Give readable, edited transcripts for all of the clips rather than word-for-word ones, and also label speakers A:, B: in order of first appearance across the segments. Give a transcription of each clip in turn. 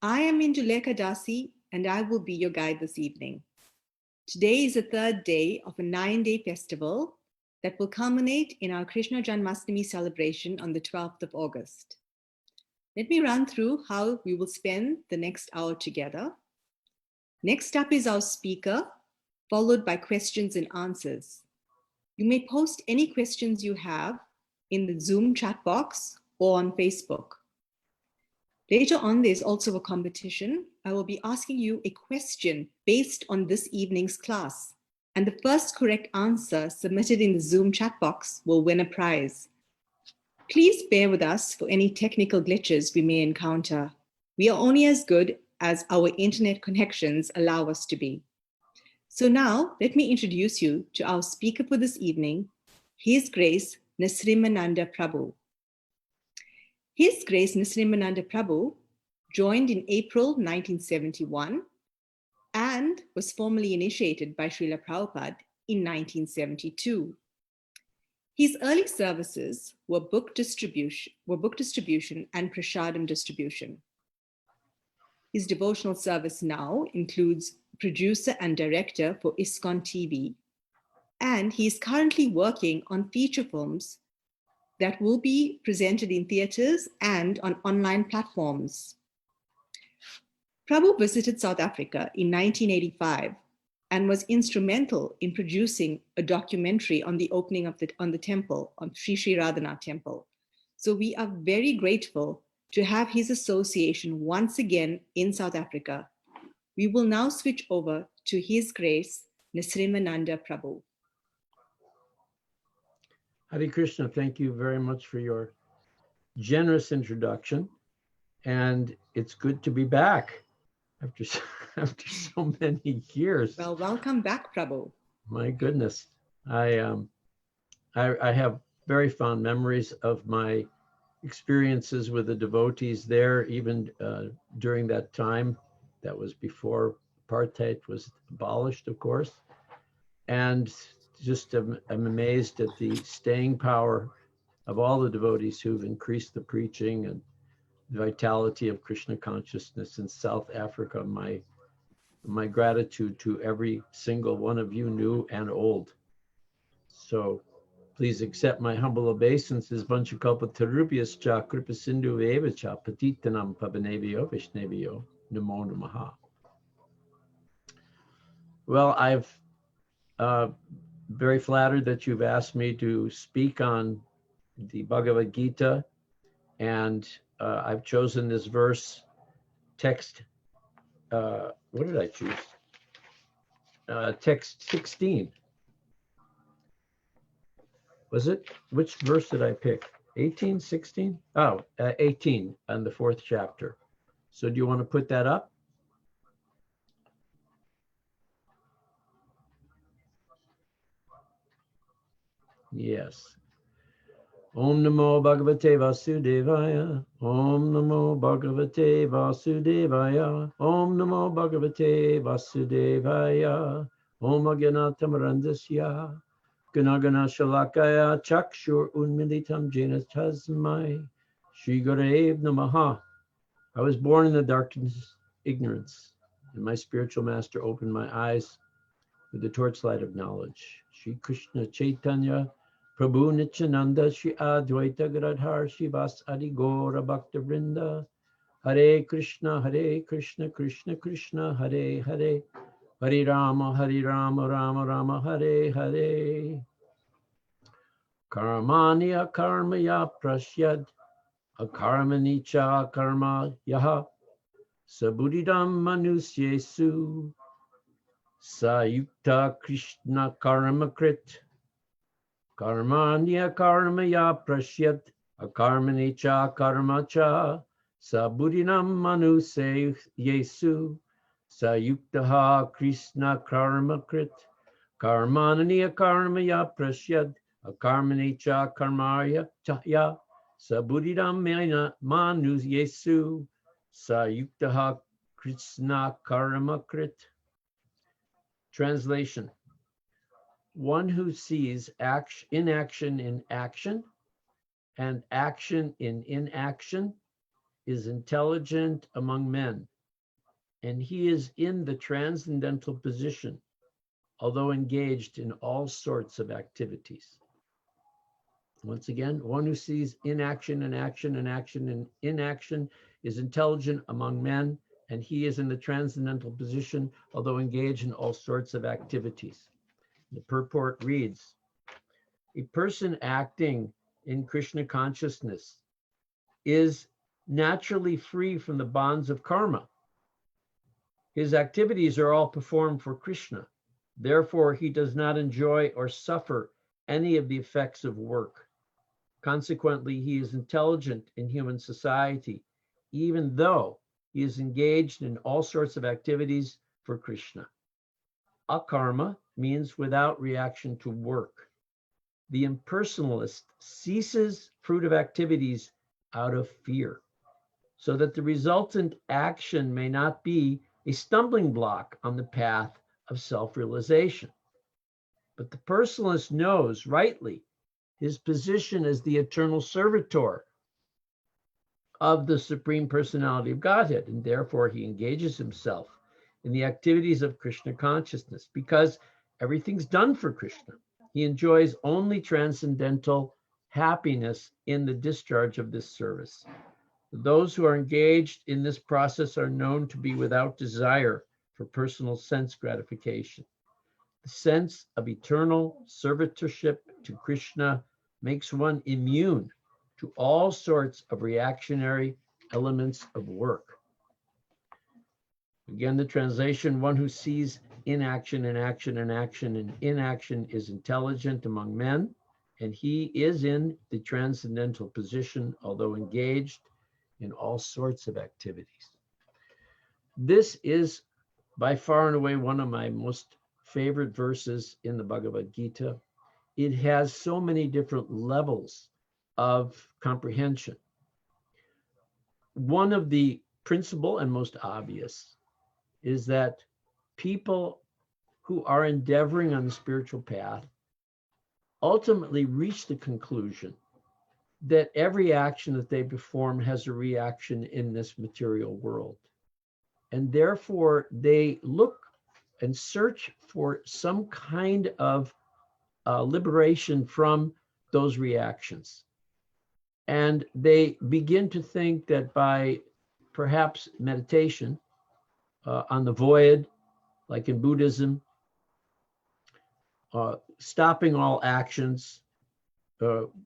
A: I am Indulekha Dasi, and I will be your guide this evening. Today is the third day of a 9-day festival that will culminate in our Krishna Janmashtami celebration on the 12th of August. Let me run through how we will spend the next hour together. Next up is our speaker, followed by questions and answers. You may post any questions you have in the Zoom chat box or on Facebook. Later on, there's also a competition. I will be asking you a question based on this evening's class, and the first correct answer submitted in the Zoom chat box will win a prize. Please bear with us for any technical glitches we may encounter. We are only as good as our internet connections allow us to be. So now, let me introduce you to our speaker for this evening, His Grace Nrsimhananda Prabhu. His Grace Nrsimhananda Prabhu joined in April 1971 and was formally initiated by Srila Prabhupada in 1972. His early services were book distribution and prasadam distribution. His devotional service now includes producer and director for ISKCON TV, and he is currently working on feature films that will be presented in theaters and on online platforms. Prabhu visited South Africa in 1985 and was instrumental in producing a documentary on the opening of the temple, on Sri Sri Radhanath Temple. So we are very grateful to have his association once again in South Africa. We will now switch over to His Grace Nrsimhananda Prabhu.
B: Hare Krishna, thank you very much for your generous introduction. And it's good to be back after so many years.
A: Well, welcome back, Prabhu.
B: My goodness. I have very fond memories of my experiences with the devotees there, even during that time. That was before apartheid was abolished, of course. And just I'm amazed at the staying power of all the devotees who've increased the preaching and the vitality of Krishna consciousness in South Africa. My gratitude to every single one of you, new and old. So please accept my humble obeisances. Vanchakalpa tarubhyas cha kripa sindhu eva cha patitanam pavanebhyo vishnebhyo namo namaha. Well, I've very flattered that you've asked me to speak on the Bhagavad Gita, and I've chosen this verse, text, what did I choose? Text 16. Was it? Which verse did I pick? 18, 16? Oh, 18 on the 4th chapter. So do you want to put that up? Yes. Om Namo Bhagavate Vasudevaya. Om Namo Bhagavate Vasudevaya. Om Namo Bhagavate Vasudevaya. Om Agyanatamarandasya. Ganagana Shalakaya Chakshur Unmilitam Jena Tasmai. Shri Gurudev Namaha. I was born in the darkness, ignorance, and my spiritual master opened my eyes with the torchlight of knowledge. Shri Krishna Chaitanya Prabhu Nityananda Shri Advaita Gadadhar Shivas Adi Gora Bhakta Vrinda. Hare Krishna Krishna Krishna Hare Hare. Hare Rama Rama Rama Hare Hare. Karmanya karmaya prasyad. Akarmani cha karma yaha. Sabudidam manusyesu. Sayukta Krishna karma krit. Karmanya karmaya prasyad. Akarmani cha karma cha. Sabudinam manuse yesu. Sayuktaha Krishna karma krit. Karmanani karmaya prasyad. Akarmani cha karmaya chaya. Sabudidam manus yesu. Sayuktaha Krishna karma krit. Translation. One who sees inaction in action and action in inaction is intelligent among men, and he is in the transcendental position, although engaged in all sorts of activities. Once again, one who sees inaction and action and action and inaction is intelligent among men, and he is in the transcendental position, although engaged in all sorts of activities. The purport reads, a person acting in Krishna consciousness is naturally free from the bonds of karma. His activities are all performed for Krishna. Therefore, he does not enjoy or suffer any of the effects of work. Consequently, he is intelligent in human society, even though he is engaged in all sorts of activities for Krishna. Akarma means without reaction to work. The impersonalist ceases fruitive activities out of fear, so that the resultant action may not be a stumbling block on the path of self-realization. But the personalist knows rightly his position as the eternal servitor of the Supreme Personality of Godhead, and therefore he engages himself in the activities of Krishna consciousness because everything's done for Krishna. He enjoys only transcendental happiness in the discharge of this service. Those who are engaged in this process are known to be without desire for personal sense gratification. The sense of eternal servitorship to Krishna makes one immune to all sorts of reactionary elements of work. Again, the translation, one who sees inaction and action and action and inaction is intelligent among men, and he is in the transcendental position, although engaged in all sorts of activities. This is by far and away one of my most favorite verses in the Bhagavad Gita. It has so many different levels of comprehension. One of the principal and most obvious is that people who are endeavoring on the spiritual path ultimately reach the conclusion that every action that they perform has a reaction in this material world. And therefore, they look and search for some kind of liberation from those reactions. And they begin to think that by perhaps meditation on the void, like in Buddhism, stopping all actions,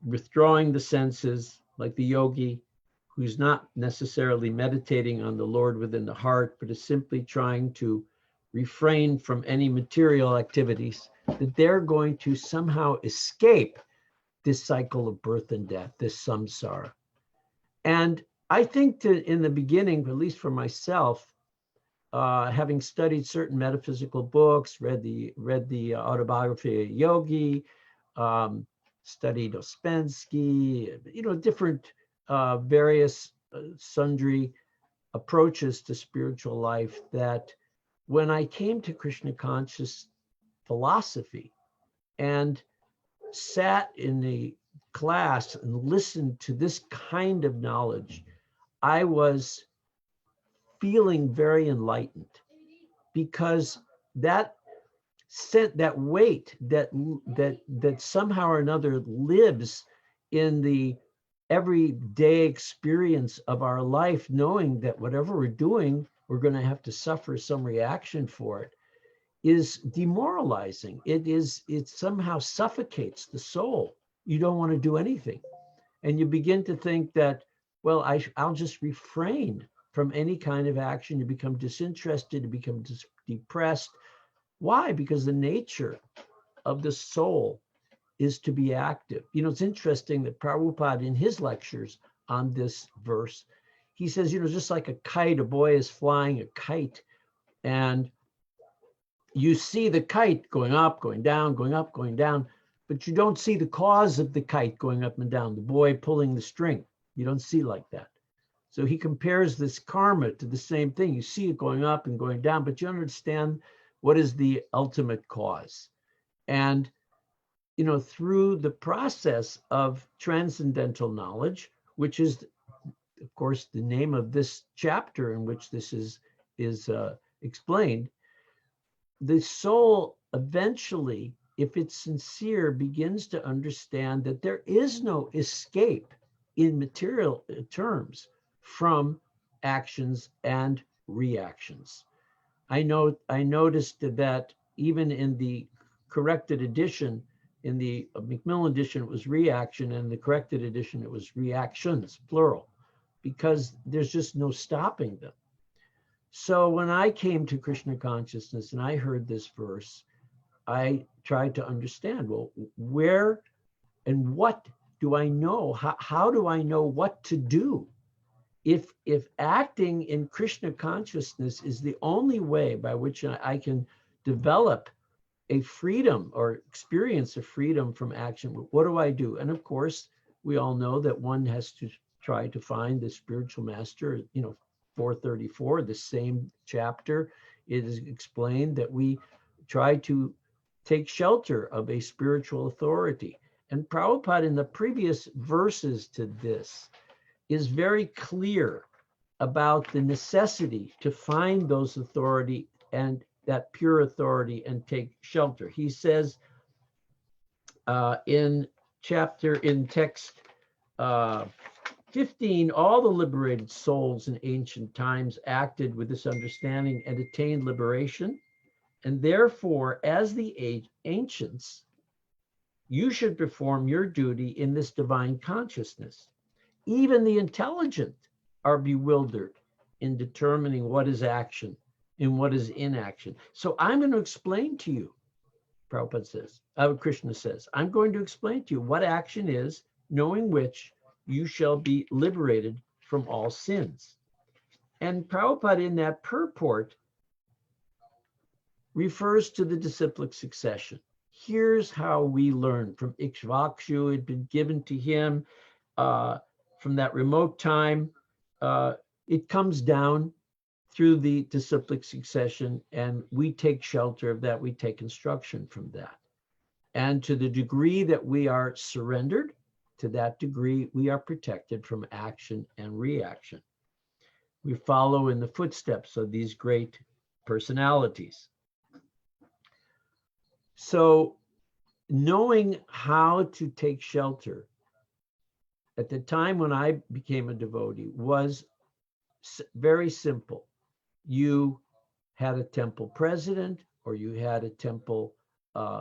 B: withdrawing the senses, like the yogi, who's not necessarily meditating on the Lord within the heart, but is simply trying to refrain from any material activities, that they're going to somehow escape this cycle of birth and death, this samsara. And I think that in the beginning, at least for myself, having studied certain metaphysical books, read the autobiography of Yogi, studied Ouspensky, different various sundry approaches to spiritual life, that when I came to Krishna conscious philosophy and sat in the class and listened to this kind of knowledge, I was feeling very enlightened, because that weight that somehow or another lives in the everyday experience of our life, knowing that whatever we're doing, we're going to have to suffer some reaction for it, is demoralizing. It somehow suffocates the soul. You don't want to do anything. And you begin to think that, well, I'll just refrain from any kind of action. You become disinterested, you become depressed. Why? Because the nature of the soul is to be active. It's interesting that Prabhupada, in his lectures on this verse, he says, just like a kite, a boy is flying a kite, and you see the kite going up, going down, going up, going down, but you don't see the cause of the kite going up and down, the boy pulling the string. You don't see like that. So he compares this karma to the same thing. You see it going up and going down, but you understand what is the ultimate cause. And, through the process of transcendental knowledge, which is of course, the name of this chapter in which this is explained, the soul eventually, if it's sincere, begins to understand that there is no escape in material terms from actions and reactions. I noticed that even in the corrected edition, in the Macmillan edition, it was reaction, and the corrected edition, it was reactions, plural, because there's just no stopping them. So when I came to Krishna consciousness and I heard this verse, I tried to understand, well, where and what do I know? How do I know what to do? If acting in Krishna consciousness is the only way by which I can develop a freedom or experience a freedom from action, what do I do? And of course, we all know that one has to try to find the spiritual master. 434, the same chapter, it is explained that we try to take shelter of a spiritual authority. And Prabhupada, in the previous verses to this, is very clear about the necessity to find those authority and that pure authority and take shelter. He says in text 15, all the liberated souls in ancient times acted with this understanding and attained liberation. And therefore, as the ancients, you should perform your duty in this divine consciousness. Even the intelligent are bewildered in determining what is action and what is inaction. So I'm going to explain to you, Prabhupada says, Krishna says, I'm going to explain to you what action is, knowing which you shall be liberated from all sins. And Prabhupada in that purport refers to the disciplic succession. Here's how we learn from Ikshvaku. It had been given to him from that remote time. It comes down through the disciplic succession, and we take shelter of that. We take instruction from that. And to the degree that we are surrendered, to that degree, we are protected from action and reaction. We follow in the footsteps of these great personalities. So knowing how to take shelter at the time when I became a devotee was very simple. You had a temple president, or you had a temple,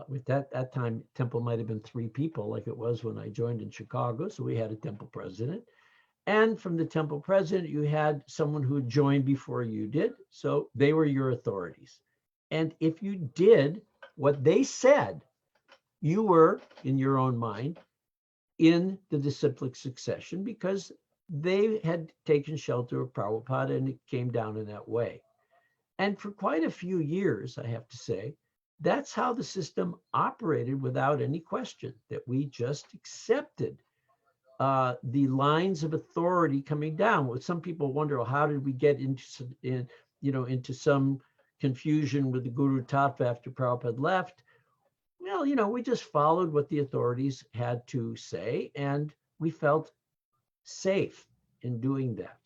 B: with that time, temple might have been 3 people like it was when I joined in Chicago. So we had a temple president. And from the temple president, you had someone who joined before you did. So they were your authorities. And if you did what they said, you were, in your own mind, in the disciplic succession, because they had taken shelter of Prabhupada and it came down in that way. And for quite a few years, I have to say, that's how the system operated without any question, that we just accepted the lines of authority coming down. Well, some people wonder, well, how did we get into some confusion with the Guru Tattva after Prabhupada left? Well, we just followed what the authorities had to say, and we felt safe in doing that.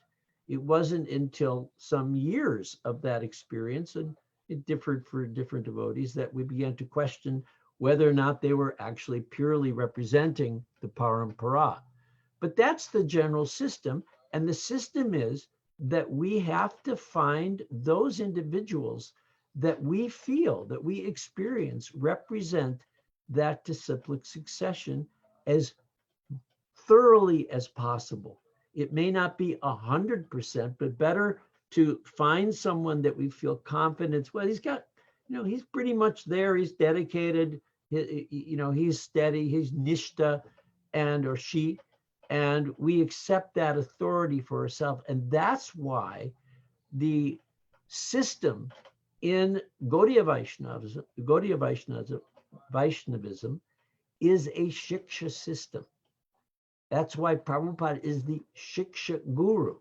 B: It wasn't until some years of that experience, and it differed for different devotees, that we began to question whether or not they were actually purely representing the parampara. But that's the general system. And the system is that we have to find those individuals that we feel, that we experience, represent that disciplic succession as thoroughly as possible. It may not be 100%, but better to find someone that we feel confident. Well, he's got, he's pretty much there. He's dedicated. He's steady. He's nishta, or she, and we accept that authority for ourselves. And that's why the system in Gaudiya Vaishnavism is a shiksha system. That's why Prabhupada is the shiksha guru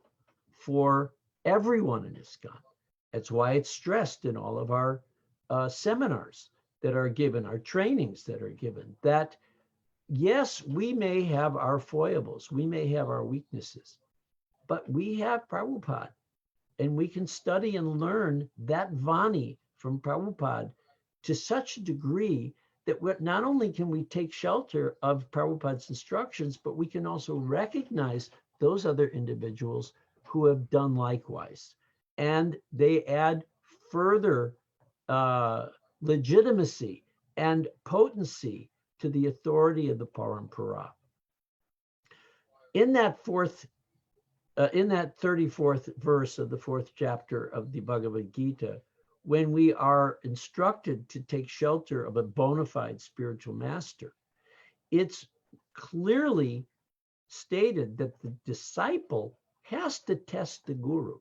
B: for everyone in ISKCON. That's why it's stressed in all of our seminars that are given, our trainings that are given, that yes, we may have our foibles, we may have our weaknesses, but we have Prabhupada, and we can study and learn that Vani from Prabhupada to such a degree that not only can we take shelter of Prabhupada's instructions, but we can also recognize those other individuals who have done likewise. And they add further legitimacy and potency to the authority of the Parampara. In that 34th verse of the 4th chapter of the Bhagavad Gita, when we are instructed to take shelter of a bona fide spiritual master, it's clearly stated that the disciple has to test the guru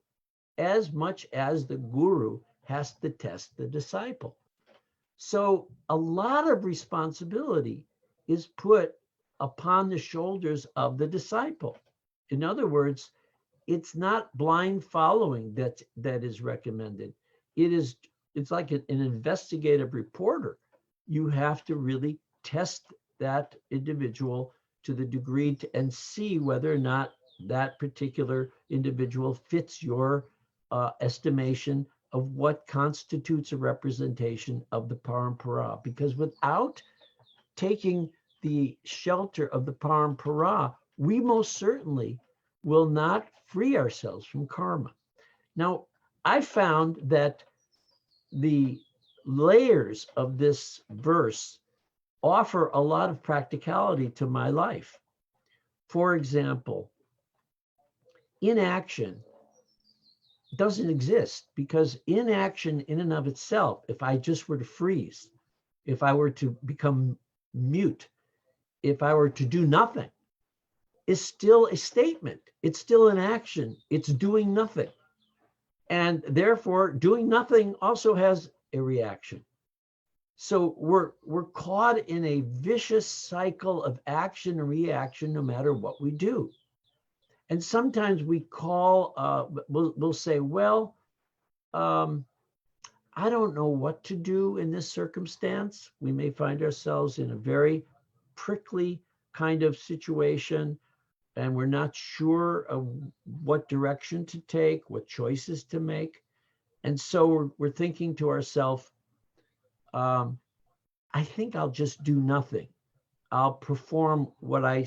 B: as much as the guru has to test the disciple. So a lot of responsibility is put upon the shoulders of the disciple. In other words, it's not blind following that is recommended. It's like an investigative reporter. You have to really test that individual to the degree and see whether or not that particular individual fits your estimation of what constitutes a representation of the Parampara. Because without taking the shelter of the Parampara, we most certainly will not free ourselves from karma. Now, I found that the layers of this verse offer a lot of practicality to my life. For example, inaction doesn't exist, because inaction in and of itself, if I just were to freeze, if I were to become mute, if I were to do nothing, is still a statement. It's still an action. It's doing nothing. And therefore, doing nothing also has a reaction. So we're caught in a vicious cycle of action and reaction no matter what we do. And sometimes we we'll say, well, I don't know what to do in this circumstance. We may find ourselves in a very prickly kind of situation, and we're not sure of what direction to take, what choices to make. And so we're thinking to ourselves, I think I'll just do nothing. I'll perform what I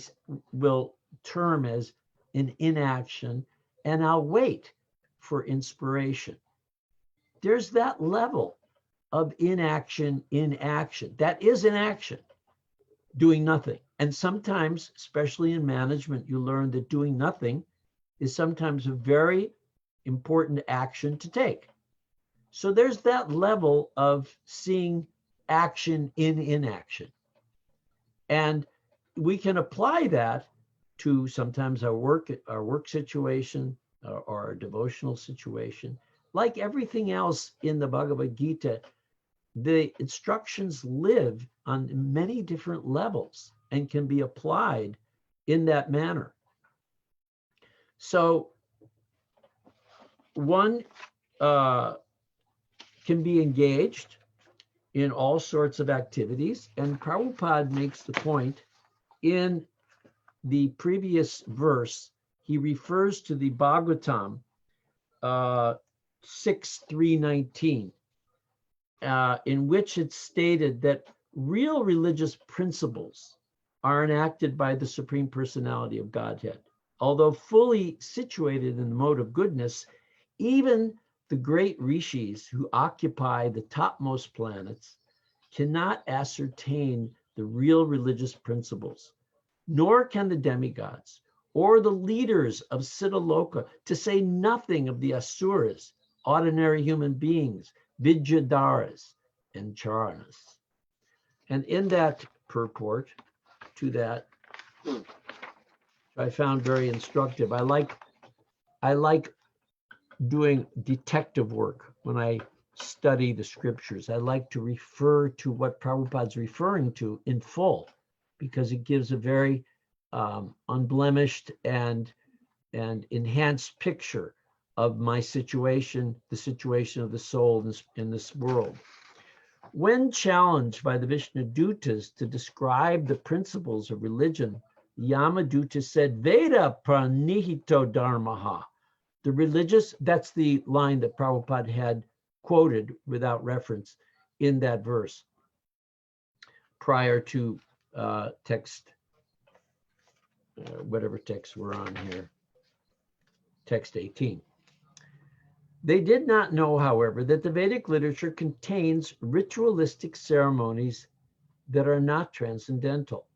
B: will term as an inaction, and I'll wait for inspiration. There's that level of inaction in action. That is an action, doing nothing. And sometimes, especially in management, you learn that doing nothing is sometimes a very important action to take. So there's that level of seeing action in inaction. And we can apply that to sometimes our work situation or our devotional situation. Like everything else in the Bhagavad Gita, the instructions live on many different levels and can be applied in that manner. So one can be engaged in all sorts of activities, and Prabhupada makes the point in the previous verse. He refers to the Bhagavatam 6:319, in which it's stated that real religious principles are enacted by the Supreme Personality of Godhead. Although fully situated in the mode of goodness, even the great rishis who occupy the topmost planets cannot ascertain the real religious principles, nor can the demigods or the leaders of Siddhaloka, to say nothing of the asuras, ordinary human beings, vidyadharas, and charanas. And in that purport to that, I found very instructive. I like doing detective work when I study the scriptures. I like to refer to what Prabhupada's referring to in full, because it gives a very unblemished and enhanced picture of my situation, the situation of the soul in this world. When challenged by the Vishnu Dutas to describe the principles of religion Yamaduta said, Veda pranihito dharmaha. The religious, that's the line that Prabhupada had quoted without reference in that verse prior to text, whatever text we're on here, text 18. They did not know, however, that the Vedic literature contains ritualistic ceremonies that are not transcendental,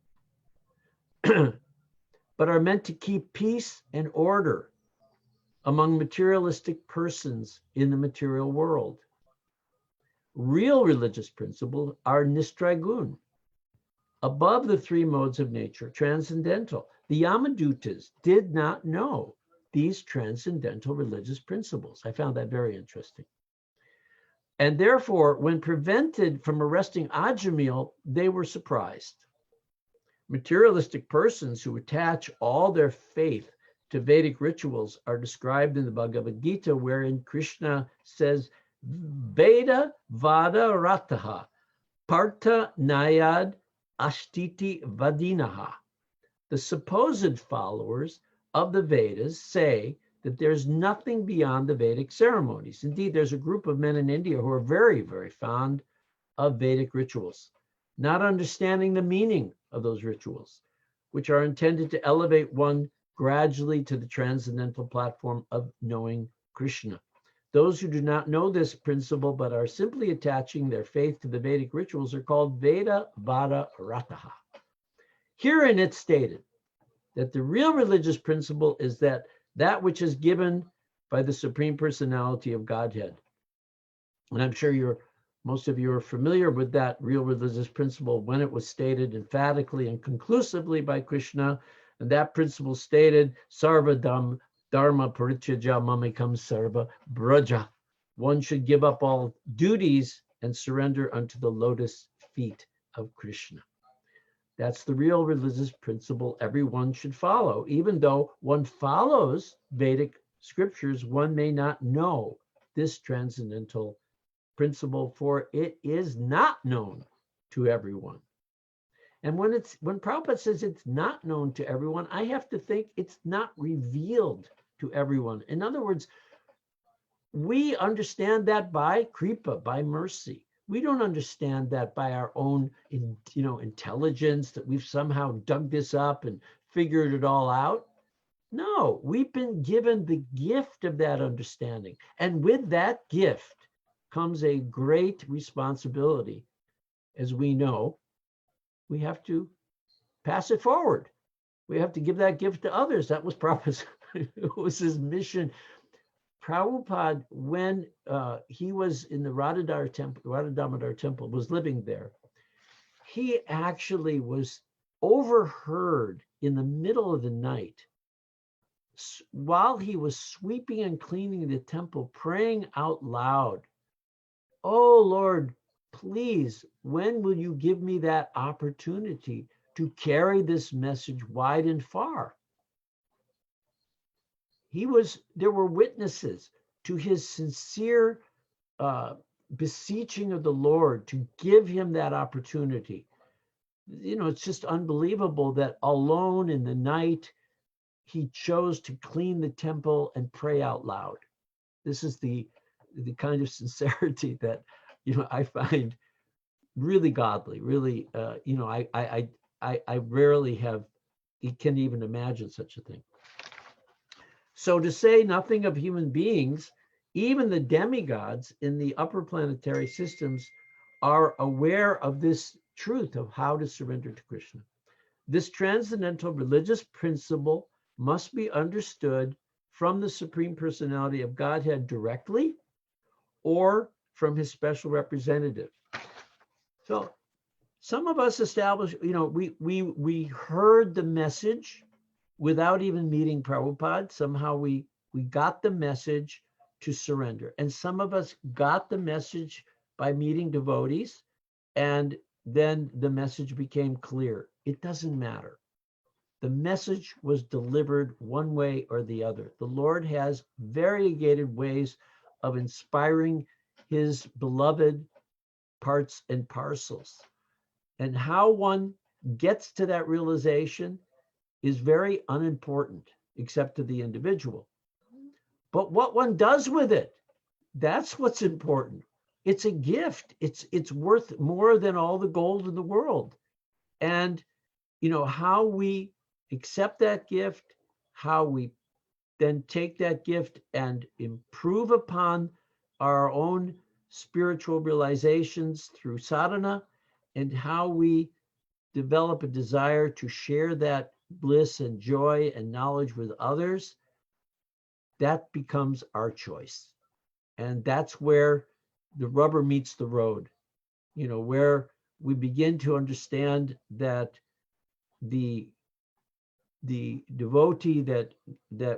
B: but are meant to keep peace and order among materialistic persons in the material world. Real religious principles are nistragun, above the three modes of nature, transcendental. The Yamadutas did not know these transcendental religious principles. I found that very interesting. And therefore, when prevented from arresting Ajamil, they were surprised. Materialistic persons who attach all their faith to Vedic rituals are described in the Bhagavad Gita, wherein Krishna says, Veda vada rataha, parta nayad ashtiti vadinaha. The supposed followers of the Vedas say that there's nothing beyond the Vedic ceremonies. Indeed, there's a group of men in India who are very, very fond of Vedic rituals, not understanding the meaning of those rituals, which are intended to elevate one gradually to the transcendental platform of knowing Krishna. Those who do not know this principle but are simply attaching their faith to the Vedic rituals are called Veda Vada Rataha. Herein it's stated that the real religious principle is that which is given by the Supreme Personality of Godhead. And I'm sure most of you are familiar with that real religious principle when it was stated emphatically and conclusively by Krishna. And that principle stated, Sarva Dharma Parityajya Mamekam Sarva Braja. One should give up all duties and surrender unto the lotus feet of Krishna. That's the real religious principle everyone should follow. Even though one follows Vedic scriptures, one may not know this transcendental principle, for it is not known to everyone. And when Prabhupada says it's not known to everyone, I have to think it's not revealed to everyone. In other words, we understand that by kripa, by mercy. We don't understand that by our own, intelligence, that we've somehow dug this up and figured it all out. No, we've been given the gift of that understanding. And with that gift comes a great responsibility. As we know, we have to pass it forward. We have to give that gift to others. That was Prabhupada's, it was his mission. Prabhupada, when he was in the Radha temple, was living there, he actually was overheard in the middle of the night while he was sweeping and cleaning the temple, praying out loud, "Oh Lord, please, when will you give me that opportunity to carry this message wide and far?" There were witnesses to his sincere beseeching of the Lord to give him that opportunity. It's just unbelievable that alone in the night, he chose to clean the temple and pray out loud. This is the kind of sincerity that, I find really godly, really, I rarely can even imagine such a thing. So to say nothing of human beings, even the demigods in the upper planetary systems are aware of this truth of how to surrender to Krishna. This transcendental religious principle must be understood from the Supreme Personality of Godhead directly or from his special representative. So some of us established, we heard the message without even meeting Prabhupada. Somehow we got the message to surrender. And some of us got the message by meeting devotees, and then the message became clear. It doesn't matter. The message was delivered one way or the other. The Lord has variegated ways of inspiring his beloved parts and parcels. And how one gets to that realization is very unimportant, except to the individual. But what one does with it, that's what's important. It's a gift. It's worth more than all the gold in the world. And how we accept that gift, how we then take that gift and improve upon our own spiritual realizations through sadhana, and how we develop a desire to share that bliss and joy and knowledge with others, that becomes our choice. And that's where the rubber meets the road, where we begin to understand that the devotee that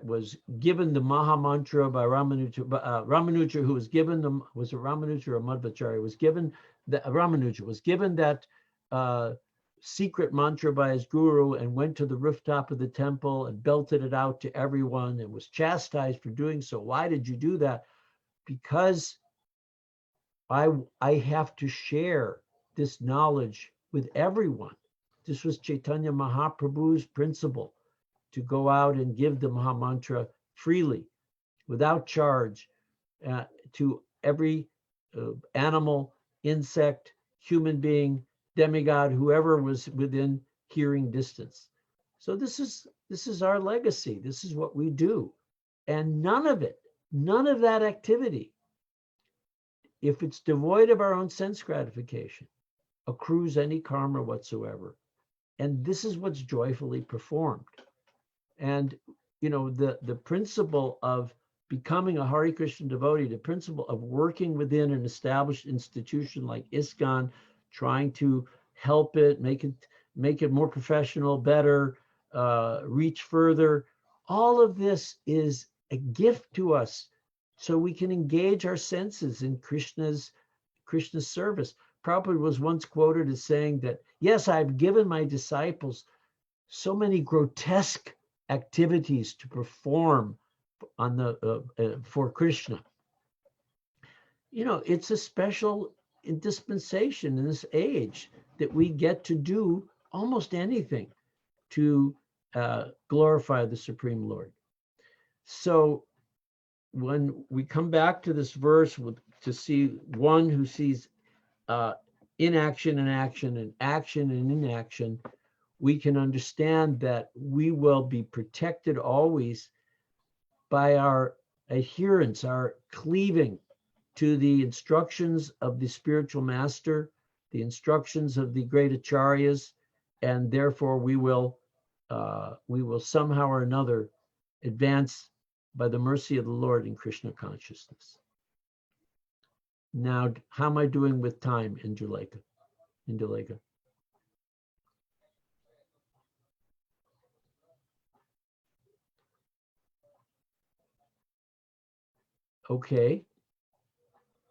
B: was given the Maha Mantra by Ramanuja, who was given them, was it Ramanuja or Madhvacharya, Ramanuja was given that secret mantra by his guru, and went to the rooftop of the temple and belted it out to everyone and was chastised for doing so. Why did you do that? Because I have to share this knowledge with everyone. This was Chaitanya Mahaprabhu's principle, to go out and give the Maha Mantra freely, without charge, to every animal, insect, human being, demigod, whoever was within hearing distance. So this is our legacy. This is what we do. And none of that activity, if it's devoid of our own sense gratification, accrues any karma whatsoever. And this is what's joyfully performed. And the principle of becoming a Hare Krishna devotee, the principle of working within an established institution like ISKCON, trying to help it, make it more professional, better, reach further, all of this is a gift to us, so we can engage our senses in Krishna's service. Prabhupada was once quoted as saying that, yes, I've given my disciples so many grotesque activities to perform for Krishna. It's a special dispensation in this age that we get to do almost anything to glorify the Supreme Lord. So when we come back to this verse to see one who sees inaction and action, and action and inaction, we can understand that we will be protected always by our adherence, our cleaving to the instructions of the spiritual master, the instructions of the great acharyas, and therefore we will somehow or another advance by the mercy of the Lord in Krishna consciousness. Now, how am I doing with time, Indulekha? Okay.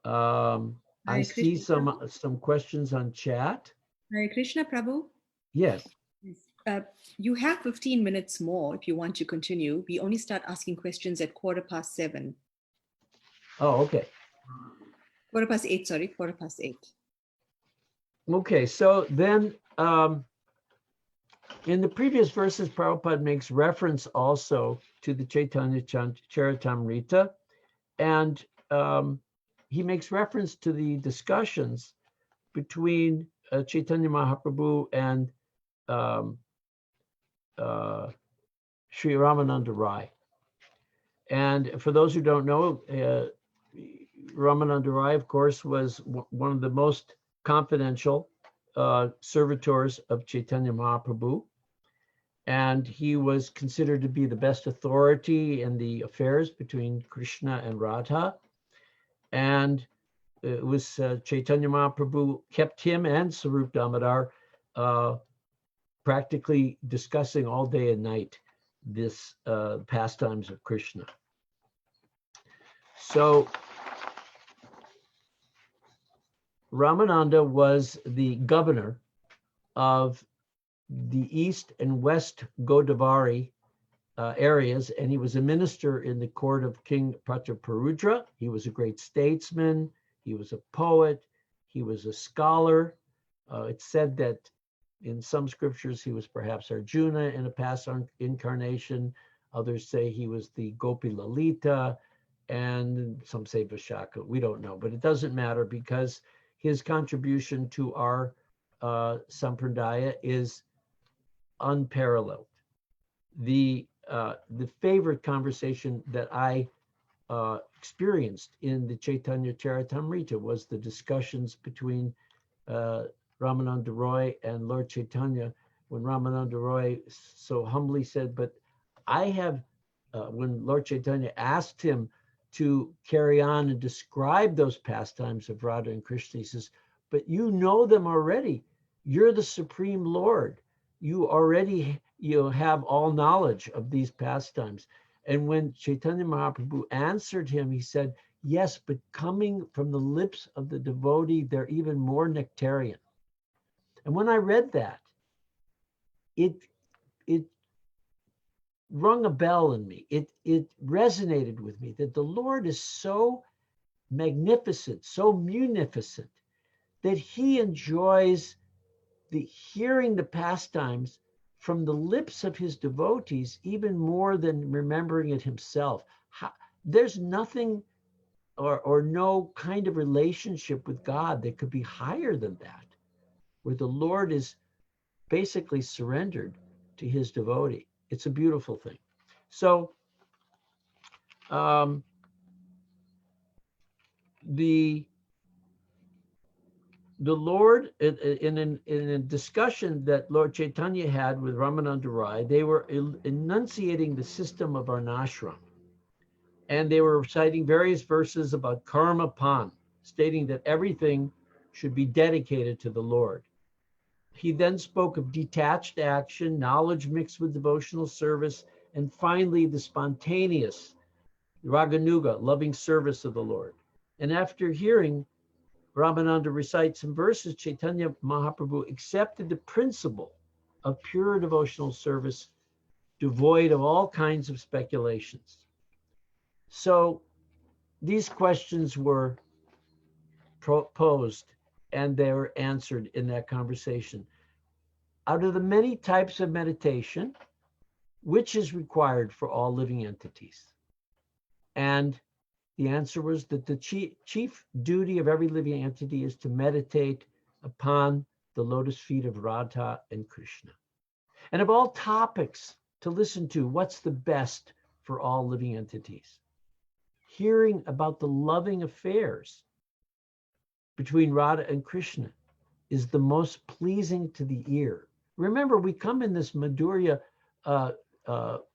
B: I see some questions on chat.
A: Hare Krishna, Prabhu.
B: Yes.
A: You have 15 minutes more if you want to continue. We only start asking questions at 7:15.
B: Oh, okay.
A: 8:15, 8:15.
B: Okay, so then in the previous verses, Prabhupada makes reference also to the Chaitanya Charitamrita, and he makes reference to the discussions between Chaitanya Mahaprabhu and Sri Ramananda Rai. And for those who don't know, Ramananda Rai, of course, was one of the most confidential servitors of Chaitanya Mahaprabhu. And he was considered to be the best authority in the affairs between Krishna and Radha. And it was Chaitanya Mahaprabhu kept him and Sarup Damodar practically discussing all day and night this pastimes of Krishna. So Ramananda was the governor of the East and West Godavari areas, and he was a minister in the court of King Prataparudra. He was a great statesman. He was a poet. He was a scholar. It's said that In some scriptures, he was perhaps Arjuna in a past incarnation. Others say he was the Gopi Lalita, and some say Vishaka. We don't know, but it doesn't matter because his contribution to our sampradaya is unparalleled. The favorite conversation that I experienced in the Chaitanya Charitamrita was the discussions between Ramananda Roy and Lord Chaitanya, when Ramananda Roy so humbly said, but I have, when Lord Chaitanya asked him to carry on and describe those pastimes of Radha and Krishna, he says, but you know them already. You're the Supreme Lord. You already have all knowledge of these pastimes. And when Chaitanya Mahaprabhu answered him, he said, yes, but coming from the lips of the devotee, they're even more nectarian. And when I read that, it rung a bell in me. It resonated with me that the Lord is so magnificent, so munificent, that he enjoys hearing the pastimes from the lips of his devotees even more than remembering it himself. There's nothing or no kind of relationship with God that could be higher than that, where the Lord is basically surrendered to his devotee. It's a beautiful thing. So the Lord, in a discussion that Lord Chaitanya had with Ramananda Rai, they were enunciating the system of Varnashram. And they were reciting various verses about karma pan, stating that everything should be dedicated to the Lord. He then spoke of detached action, knowledge mixed with devotional service, and finally the spontaneous raganuga, loving service of the Lord. And after hearing Ramananda recite some verses, Chaitanya Mahaprabhu accepted the principle of pure devotional service, devoid of all kinds of speculations. So these questions were posed and they were answered in that conversation. Out of the many types of meditation, which is required for all living entities? And the answer was that the chief duty of every living entity is to meditate upon the lotus feet of Radha and Krishna. And of all topics to listen to, what's the best for all living entities? Hearing about the loving affairs between Radha and Krishna is the most pleasing to the ear. Remember, we come in this Madhurya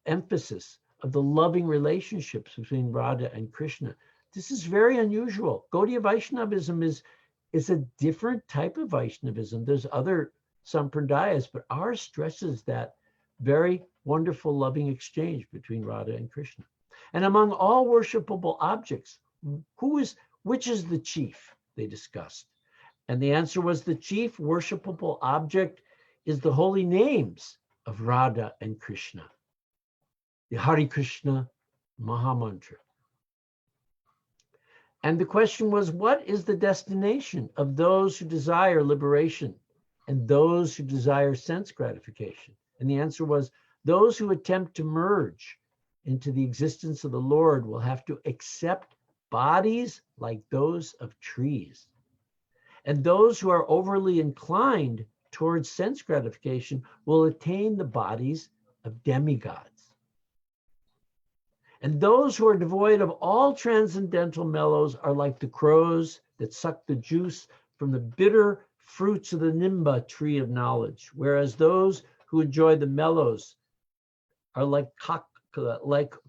B: emphasis of the loving relationships between Radha and Krishna. This is very unusual. Gaudiya Vaishnavism is a different type of Vaishnavism. There's other sampradayas, but ours stresses that very wonderful loving exchange between Radha and Krishna. And among all worshipable objects, which is the chief? They discussed. And the answer was the chief worshipable object is the holy names of Radha and Krishna, the Hare Krishna Mahamantra. And the question was, what is the destination of those who desire liberation and those who desire sense gratification? And the answer was, those who attempt to merge into the existence of the Lord will have to accept bodies like those of trees. And those who are overly inclined towards sense gratification will attain the bodies of demigods. And those who are devoid of all transcendental mellows are like the crows that suck the juice from the bitter fruits of the Nimba tree of knowledge, whereas those who enjoy the mellows are like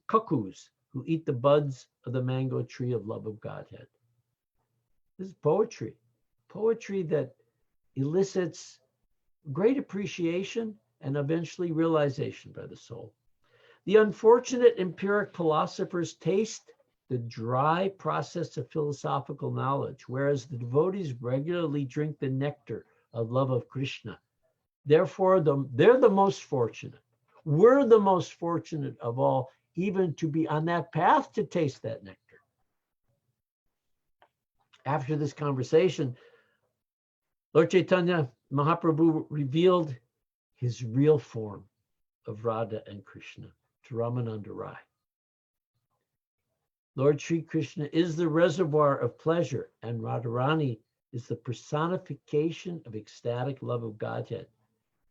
B: cuckoos who eat the buds of the mango tree of love of Godhead. This is poetry that elicits great appreciation and eventually realization by the soul. The unfortunate empiric philosophers taste the dry process of philosophical knowledge, whereas the devotees regularly drink the nectar of love of Krishna. Therefore, they're the most fortunate. We're the most fortunate of all, even to be on that path to taste that nectar. After this conversation, Lord Chaitanya Mahaprabhu revealed his real form of Radha and Krishna to Ramananda Rai. Lord Sri Krishna is the reservoir of pleasure, and Radharani is the personification of ecstatic love of Godhead.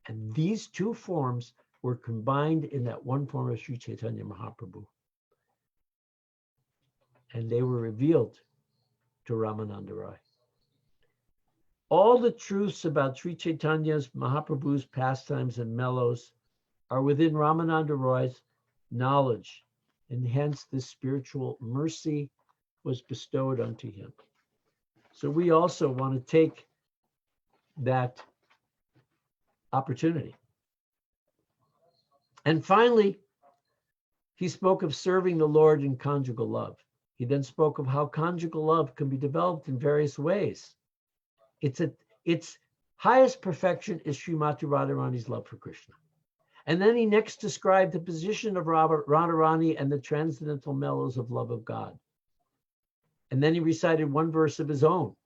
B: And these two forms were combined in that one form of Sri Chaitanya Mahaprabhu. And they were revealed to Ramananda Rai. All the truths about Sri Chaitanya's Mahaprabhu's pastimes and mellows are within Ramananda Rai's knowledge, and hence this spiritual mercy was bestowed unto him. So we also want to take that opportunity. And finally, he spoke of serving the Lord in conjugal love. He then spoke of how conjugal love can be developed in various ways. Its highest perfection is Srimati Radharani's love for Krishna. And then he next described the position of Radharani and the transcendental mellows of love of God. And then he recited one verse of his own,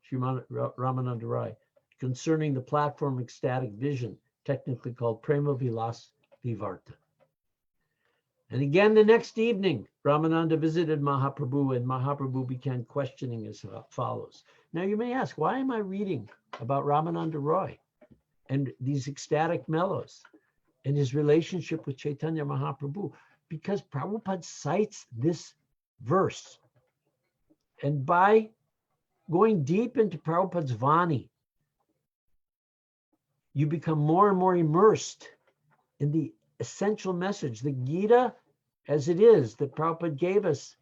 B: Srimati Ramananda Rai, concerning the platform ecstatic vision, technically called Prema Vilas Vivarta. And again, the next evening, Ramananda visited Mahaprabhu, and Mahaprabhu began questioning as follows. Now you may ask, why am I reading about Ramananda Rai and these ecstatic mellows and his relationship with Chaitanya Mahaprabhu? Because Prabhupada cites this verse. And by going deep into Prabhupada's Vani, you become more and more immersed in the essential message. The Gita, as it is, that Prabhupada gave us,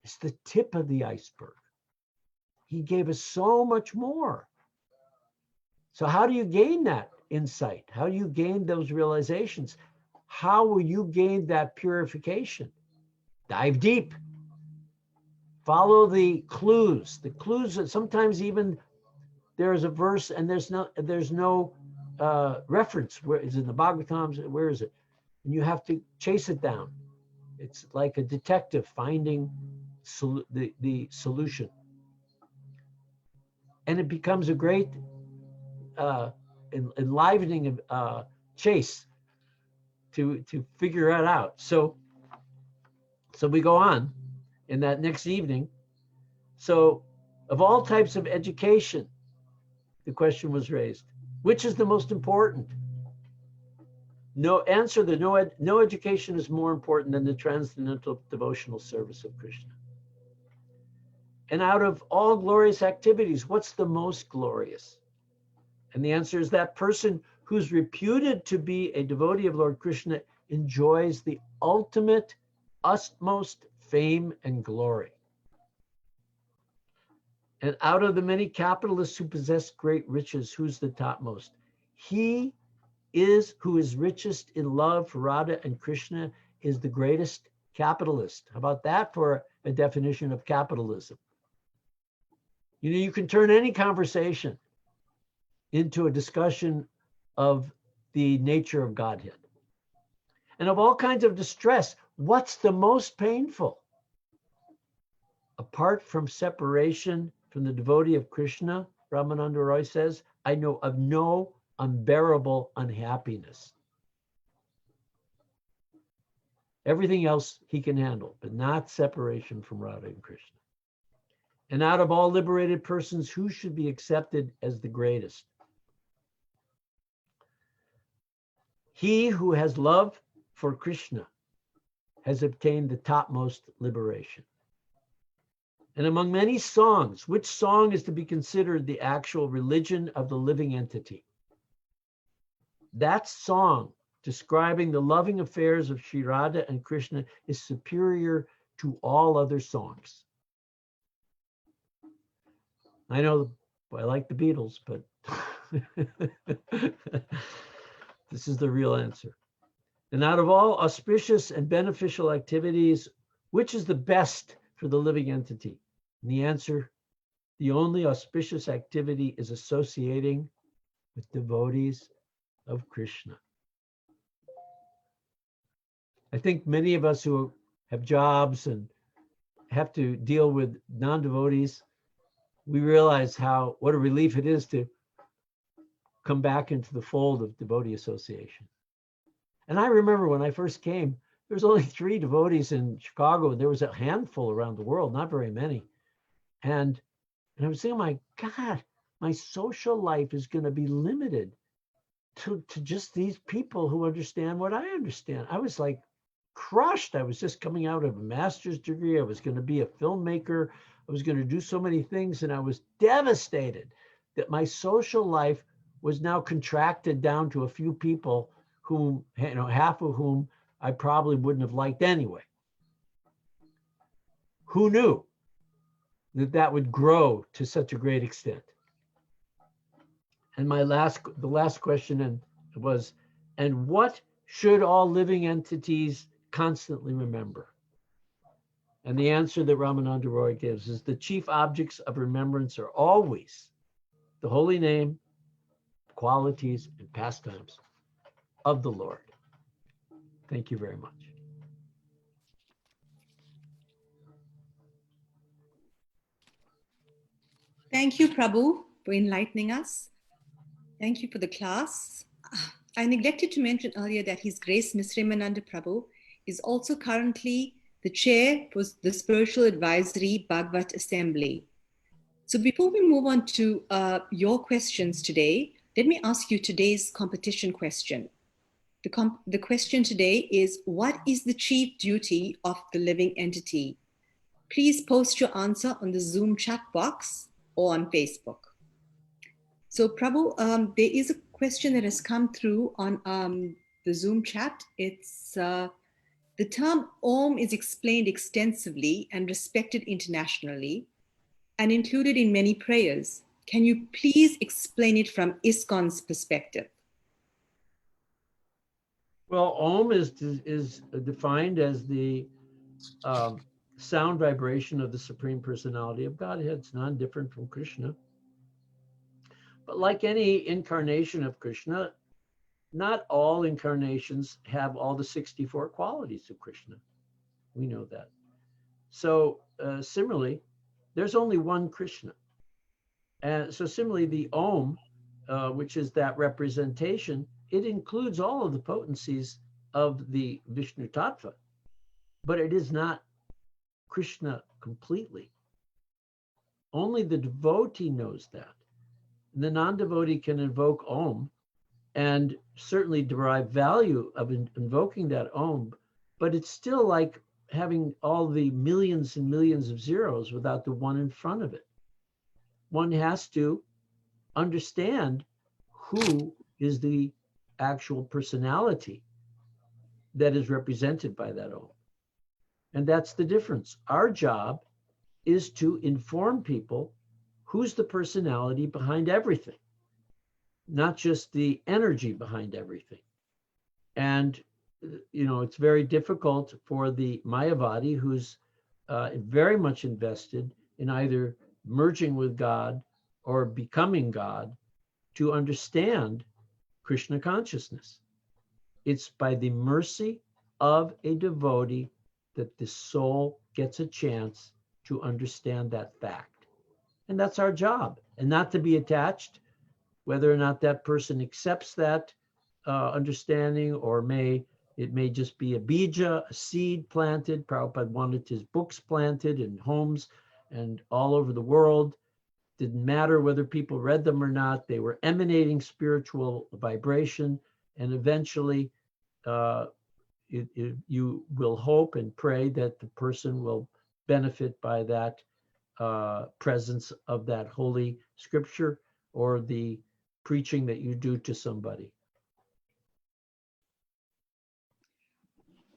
B: is the tip of the iceberg. He gave us so much more. So how do you gain that insight? How do you gain those realizations? How will you gain that purification? Dive deep. Follow the clues. The clues that sometimes even there is a verse and there's no reference. Where is it in the Bhagavatam? Where is it? And you have to chase it down. It's like a detective finding the solution. And it becomes a great enlivening chase to figure it out. So we go on in that next evening. So of all types of education, the question was raised, which is the most important? No answer, no education is more important than the transcendental devotional service of Krishna. And out of all glorious activities, what's the most glorious? And the answer is that person who's reputed to be a devotee of Lord Krishna enjoys the ultimate, utmost fame and glory. And out of the many capitalists who possess great riches, who's the topmost? He who is richest in love for Radha and Krishna is the greatest capitalist. How about that for a definition of capitalism? You know, you can turn any conversation into a discussion of the nature of Godhead. And of all kinds of distress, what's the most painful? Apart from separation from the devotee of Krishna, Ramananda Rai says, I know of no unbearable unhappiness. Everything else he can handle, but not separation from Radha and Krishna. And out of all liberated persons, who should be accepted as the greatest? He who has love for Krishna has obtained the topmost liberation. And among many songs, which song is to be considered the actual religion of the living entity? That song describing the loving affairs of Sri Radha and Krishna is superior to all other songs. I know I like the Beatles, but this is the real answer. And out of all auspicious and beneficial activities, which is the best for the living entity? And the answer, the only auspicious activity is associating with devotees of Krishna. I think many of us who have jobs and have to deal with non-devotees, we realize what a relief it is to come back into the fold of devotee association. And I remember when I first came, there was only 3 devotees in Chicago, and there was a handful around the world, not very many. And I was thinking, my God, my social life is going to be limited to just these people who understand what I understand. I was like crushed. I was just coming out of a master's degree. I was going to be a filmmaker. I was going to do so many things. And I was devastated that my social life was now contracted down to a few people whom, half of whom I probably wouldn't have liked anyway. Who knew that that would grow to such a great extent? And the last question was, and what should all living entities constantly remember? And the answer that Ramananda Roy gives is the chief objects of remembrance are always the holy name, qualities, and pastimes of the Lord. Thank you very much.
A: Thank you, Prabhu, for enlightening us. Thank you for the class. I neglected to mention earlier that His Grace Nrsimhananda Prabhu is also currently the chair for the Spiritual Advisory Bhagavad Assembly. So before we move on to your questions today, let me ask you today's competition question. The question today is, what is the chief duty of the living entity? Please post your answer on the Zoom chat box or on Facebook. So Prabhu, there is a question that has come through on the Zoom chat. It's the term Om is explained extensively and respected internationally and included in many prayers. Can you please explain it from ISKCON's perspective?
B: Well, Om is defined as the sound vibration of the Supreme Personality of Godhead. It's non-different from Krishna. But like any incarnation of Krishna, not all incarnations have all the 64 qualities of Krishna. We know that. So similarly, there's only one Krishna. And so similarly, the Om, which is that representation, it includes all of the potencies of the Vishnu Tattva, but it is not Krishna completely. Only the devotee knows that. The non-devotee can invoke Om and certainly derive value of invoking that Om, but it's still like having all the millions and millions of zeros without the one in front of it. One has to understand who is the actual personality that is represented by that Om. And that's the difference. Our job is to inform people who's the personality behind everything, not just the energy behind everything. And, it's very difficult for the Mayavadi, who's very much invested in either merging with God or becoming God, to understand Krishna consciousness. It's by the mercy of a devotee that the soul gets a chance to understand that fact. And that's our job, and not to be attached, whether or not that person accepts that understanding, or it may just be a bija, a seed planted. Prabhupada wanted his books planted in homes and all over the world. Didn't matter whether people read them or not. They were emanating spiritual vibration, and eventually you will hope and pray that the person will benefit by that presence of that holy scripture or the preaching that you do to somebody.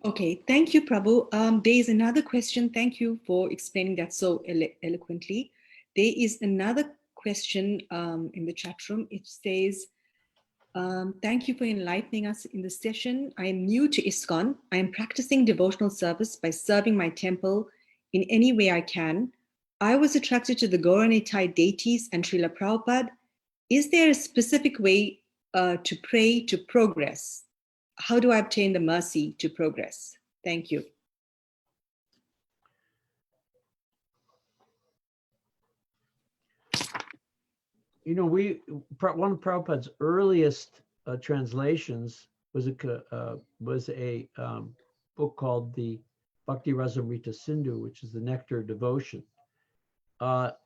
A: Okay, thank you, Prabhu. There is another question. Thank you for explaining that so eloquently. There is another question in the chat room. It says, thank you for enlightening us in the session. I am new to ISKCON. I am practicing devotional service by serving my temple in any way I can. I was attracted to the Gauranitai deities and Srila Prabhupada. Is there a specific way to pray to progress? How do I obtain the mercy to progress? Thank you.
B: one of Prabhupada's earliest translations was a book called the Bhakti Rasamrita Sindhu, which is the Nectar of Devotion.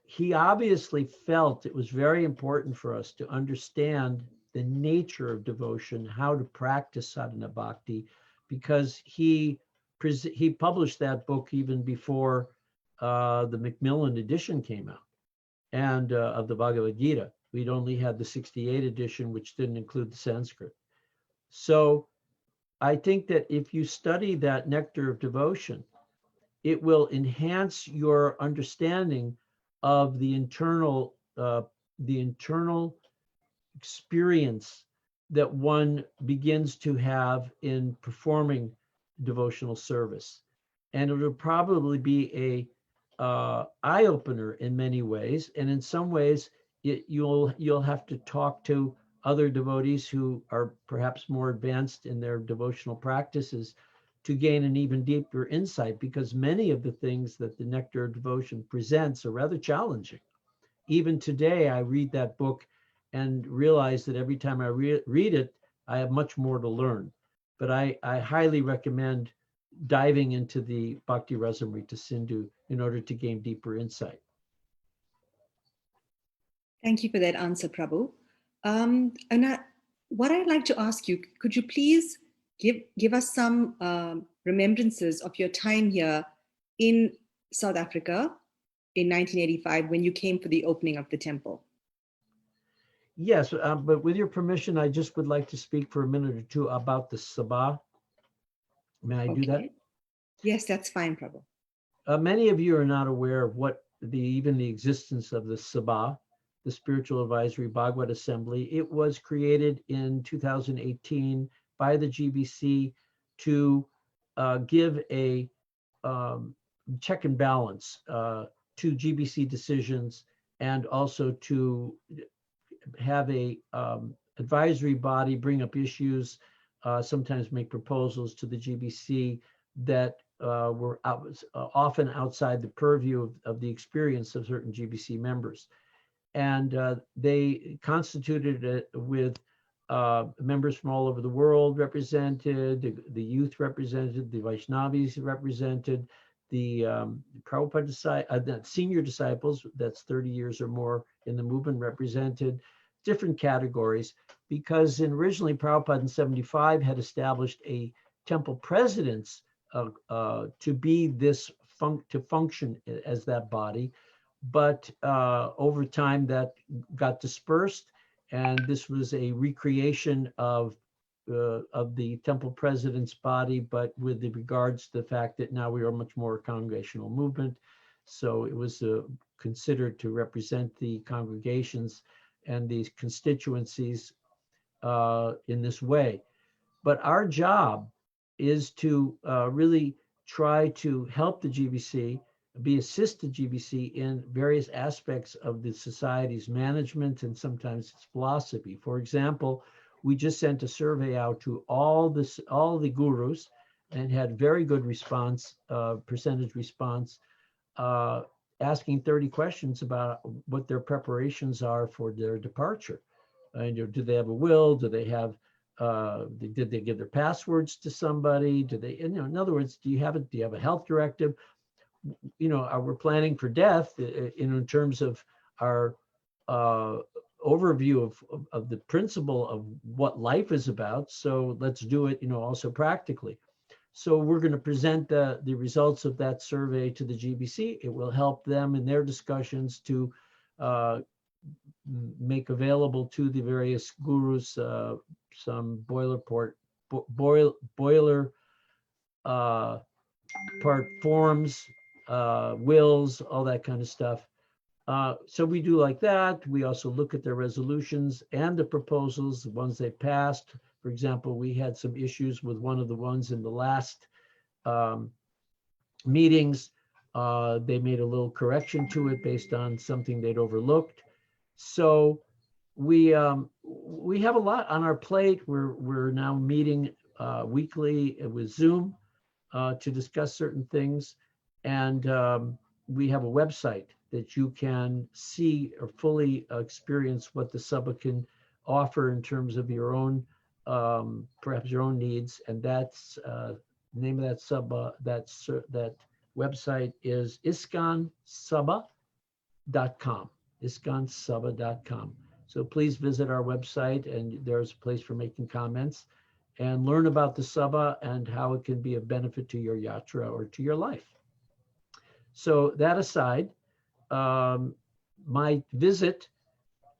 B: He obviously felt it was very important for us to understand the nature of devotion, how to practice sadhana bhakti, because he published that book even before the Macmillan edition came out, and of the Bhagavad Gita. We'd only had the 68 edition, which didn't include the Sanskrit. So I think that if you study that nectar of devotion, it will enhance your understanding of the internal experience that one begins to have in performing devotional service. And it will probably be a eye opener in many ways, and in some ways you'll have to talk to other devotees who are perhaps more advanced in their devotional practices to gain an even deeper insight, because many of the things that the Nectar of Devotion presents are rather challenging. Even today, I read that book and realize that every time I read it, I have much more to learn. But I highly recommend diving into the Bhakti Rasamrita Sindhu in order to gain deeper insight.
A: Thank you for that answer, Prabhu. What I'd like to ask you, could you please give us some remembrances of your time here in South Africa in 1985 when you came for the opening of the temple?
B: Yes, but with your permission, I just would like to speak for a minute or two about the Sabha. May I do that?
A: Yes, that's fine, Prabhu.
B: Many of you are not aware of what even the existence of the Sabha, the Spiritual Advisory Bhagavad Assembly. It was created in 2018 by the GBC to give a check and balance to GBC decisions, and also to have a advisory body bring up issues, sometimes make proposals to the GBC that were often outside the purview of the experience of certain GBC members. And they constituted it with members from all over the world represented, the youth represented, the Vaishnavis represented, the Prabhupada senior disciples, that's 30 years or more in the movement, represented, different categories, because originally Prabhupada in 75 had established a temple presidents to be this to function as that body. But over time that got dispersed, and this was a recreation of the temple president's body, but with the regards to the fact that now we are much more a congregational movement. So it was considered to represent the congregations and these constituencies in this way. But our job is to really try to help the GBC, assist the GBC in various aspects of the society's management and sometimes its philosophy. For example, we just sent a survey out to all the gurus and had very good response, percentage response, asking 30 questions about what their preparations are for their departure. And do they have a will? Do they have did they give their passwords to somebody? Do they, in other words, do you have a health directive? We're planning for death in terms of our overview of the principle of what life is about. So let's do it, also practically. So we're going to present the results of that survey to the GBC. It will help them in their discussions to make available to the various gurus some boiler part forms, wills, all that kind of stuff. So we do like that. We also look at their resolutions and the proposals, the ones they passed. For example, we had some issues with one of the ones in the last meetings. They made a little correction to it based on something they'd overlooked. So we have a lot on our plate. We're now meeting weekly with Zoom to discuss certain things, and we have a website that you can see or fully experience what the Sabha can offer in terms of your own, perhaps your own needs. And that's the name of that Sabha, that website is iskansaba.com, iskansaba.com. So please visit our website, and there's a place for making comments and learn about the Sabha and how it can be of benefit to your yatra or to your life. So that aside, my visit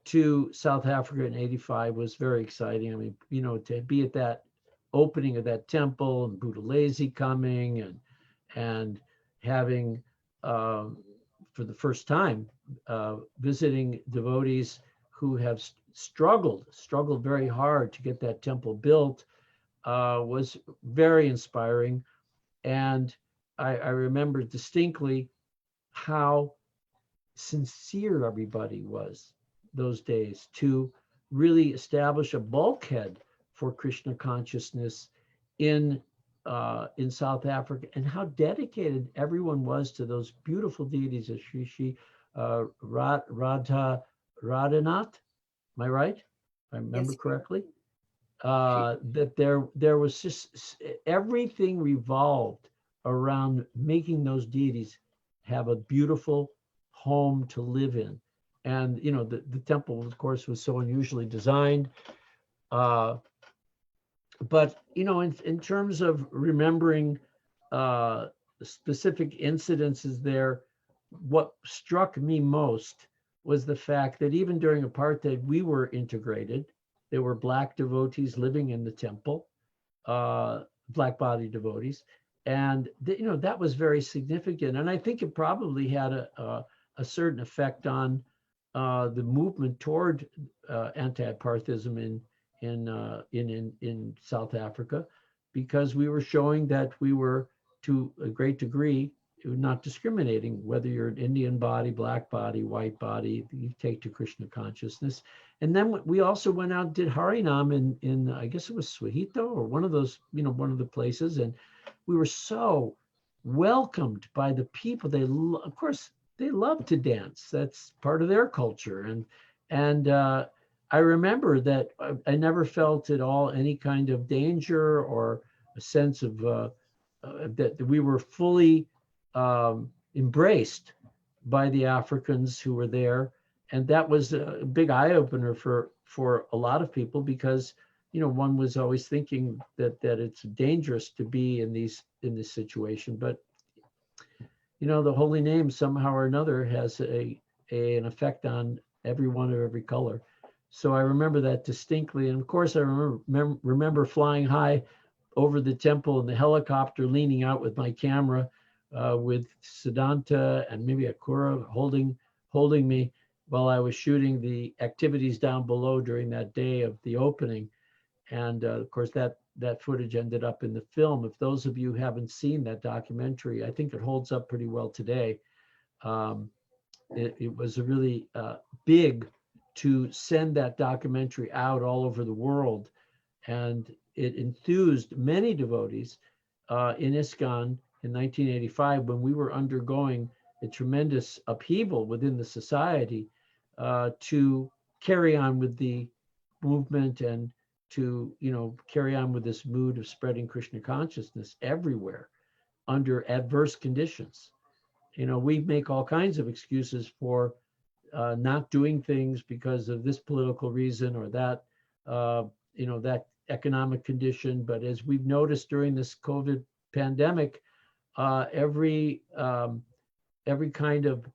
B: to South Africa in '85 was very exciting. I mean, you know, to be at that opening of that temple and Buthelezi coming and having for the first time visiting devotees who have struggled very hard to get that temple built was very inspiring. And I remember distinctly how sincere everybody was those days to really establish a bulkhead for Krishna consciousness in South Africa, and how dedicated everyone was to those beautiful deities of Sri Sri Radha Radhanath. Am I right? If I remember
A: Yes.
B: correctly. That there was just everything revolved around making those deities have a beautiful home to live in. And you know, the temple, of course, was so unusually designed. But you know, in terms of remembering specific incidences there, what struck me most was the fact that even during apartheid, we were integrated. There were Black devotees living in the temple, Black body devotees, and you know, that was very significant. And I think it probably had a certain effect on the movement toward anti-apartheidism in South Africa, because we were showing that we were, to a great degree, not discriminating whether you're an Indian body, Black body, white body, you take to Krishna consciousness. And then we also went out and did Harinam in I guess it was Swahito or one of those, you know, one of the places. And we were so welcomed by the people. Of course, they love to dance. That's part of their culture. And I remember that I never felt at all any kind of danger or a sense of that we were fully embraced by the Africans who were there. And that was a big eye opener for a lot of people, because, you know, one was always thinking that it's dangerous to be in this situation. But, you know, the holy name somehow or another has an effect on everyone of every color. So I remember that distinctly. And of course, I remember flying high over the temple in the helicopter, leaning out with my camera, with Siddhanta and maybe Akura holding me while I was shooting the activities down below during that day of the opening. And of course, that footage ended up in the film. If those of you haven't seen that documentary, I think it holds up pretty well today. It was a really big to send that documentary out all over the world. And it enthused many devotees in ISKCON in 1985, when we were undergoing a tremendous upheaval within the society, to carry on with the movement and to, you know, carry on with this mood of spreading Krishna consciousness everywhere under adverse conditions. You know, we make all kinds of excuses for not doing things because of this political reason or that, you know, that economic condition. But as we've noticed during this COVID pandemic, every kind of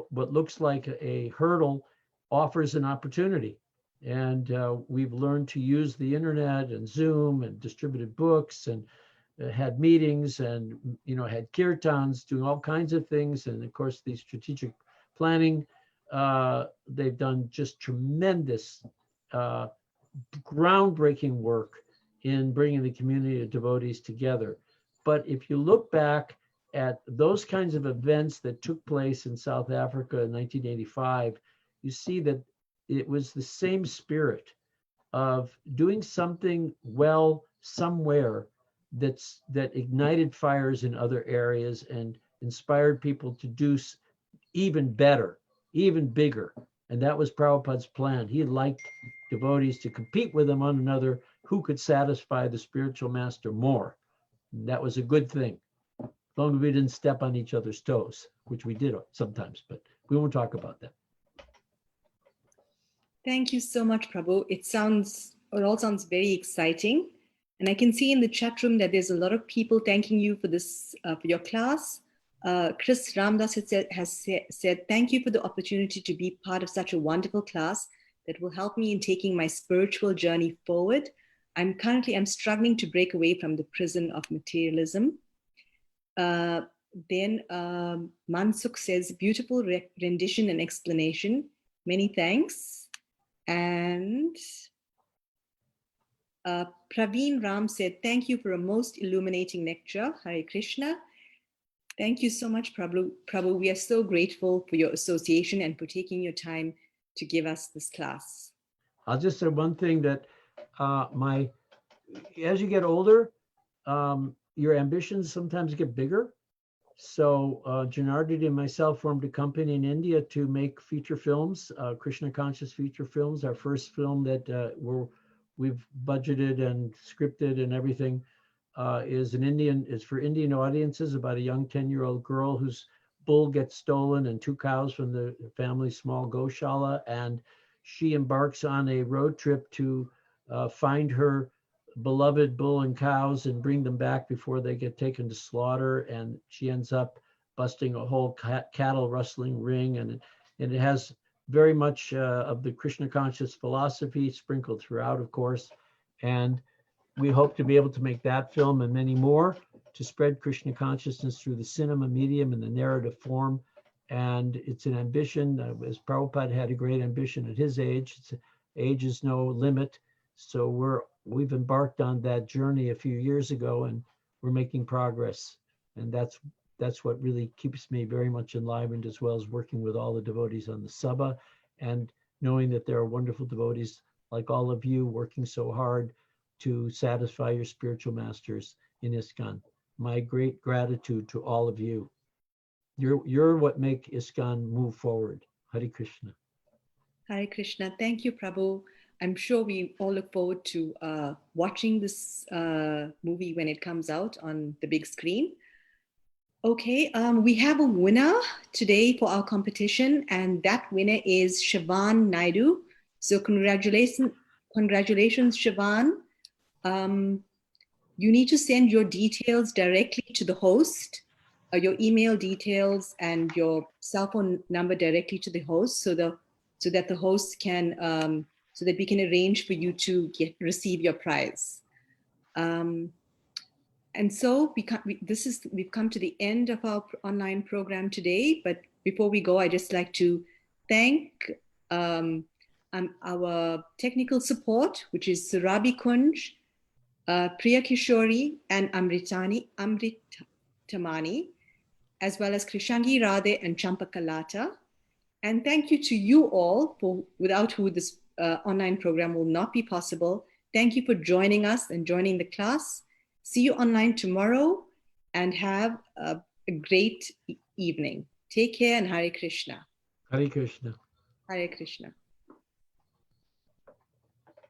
B: what looks like a hurdle offers an opportunity. And we've learned to use the internet and Zoom and distributed books and had meetings and, you know, had kirtans, doing all kinds of things. And of course, the strategic planning, they've done just tremendous groundbreaking work in bringing the community of devotees together. But if you look back at those kinds of events that took place in South Africa in 1985, you see that it was the same spirit of doing something well somewhere that ignited fires in other areas and inspired people to do even better, even bigger. And that was Prabhupada's plan. He liked devotees to compete with one another who could satisfy the spiritual master more. And that was a good thing, as long as we didn't step on each other's toes, which we did sometimes, but we won't talk about that.
A: Thank you so much, Prabhu. It all sounds very exciting. And I can see in the chat room that there's a lot of people thanking you for this, for your class. Chris Ramdas has said, thank you for the opportunity to be part of such a wonderful class that will help me in taking my spiritual journey forward. I'm struggling to break away from the prison of materialism. Then Mansukh says, beautiful rendition and explanation. Many thanks. And Praveen Ram said, thank you for a most illuminating lecture. Hare Krishna. Thank you so much, Prabhu. Prabhu, we are so grateful for your association and for taking your time to give us this class.
B: I'll just say one thing that as you get older, your ambitions sometimes get bigger. So Janardhan and myself formed a company in India to make feature films, Krishna conscious feature films. Our first film that we've budgeted and scripted and everything is for Indian audiences, about a young 10-year-old girl whose bull gets stolen and 2 cows from the family's small goshala, and she embarks on a road trip to find her beloved bull and cows and bring them back before they get taken to slaughter. And she ends up busting a whole cattle rustling ring, and it has very much of the Krishna conscious philosophy sprinkled throughout, of course. And we hope to be able to make that film and many more to spread Krishna consciousness through the cinema medium and the narrative form. And it's an ambition, as Prabhupada had a great ambition at his age. Age is no limit. So we've embarked on that journey a few years ago, and we're making progress. And that's what really keeps me very much enlivened, as well as working with all the devotees on the Sabha and knowing that there are wonderful devotees like all of you working so hard to satisfy your spiritual masters in ISKCON. My great gratitude to all of you. You're what make ISKCON move forward. Hare Krishna.
A: Hare Krishna. Thank you, Prabhu. I'm sure we all look forward to watching this movie when it comes out on the big screen. Okay, we have a winner today for our competition, and that winner is Siobhan Naidu. So congratulations, Siobhan. You need to send your details directly to the host, your email details and your cell phone number directly to the host, so that the host can, so that we can arrange for you to receive your prize. And so we've come to the end of our online program today. But before we go, I just like to thank our technical support, which is Surabi Kunj, Priya Kishori, and Amritamani, as well as Krishangi Radhe and Champakalata. And thank you to you all, without who this online program will not be possible. Thank you for joining us and joining the class. See you online tomorrow, and have a great evening. Take care, and Hare Krishna.
B: Hare Krishna.
A: Hare Krishna.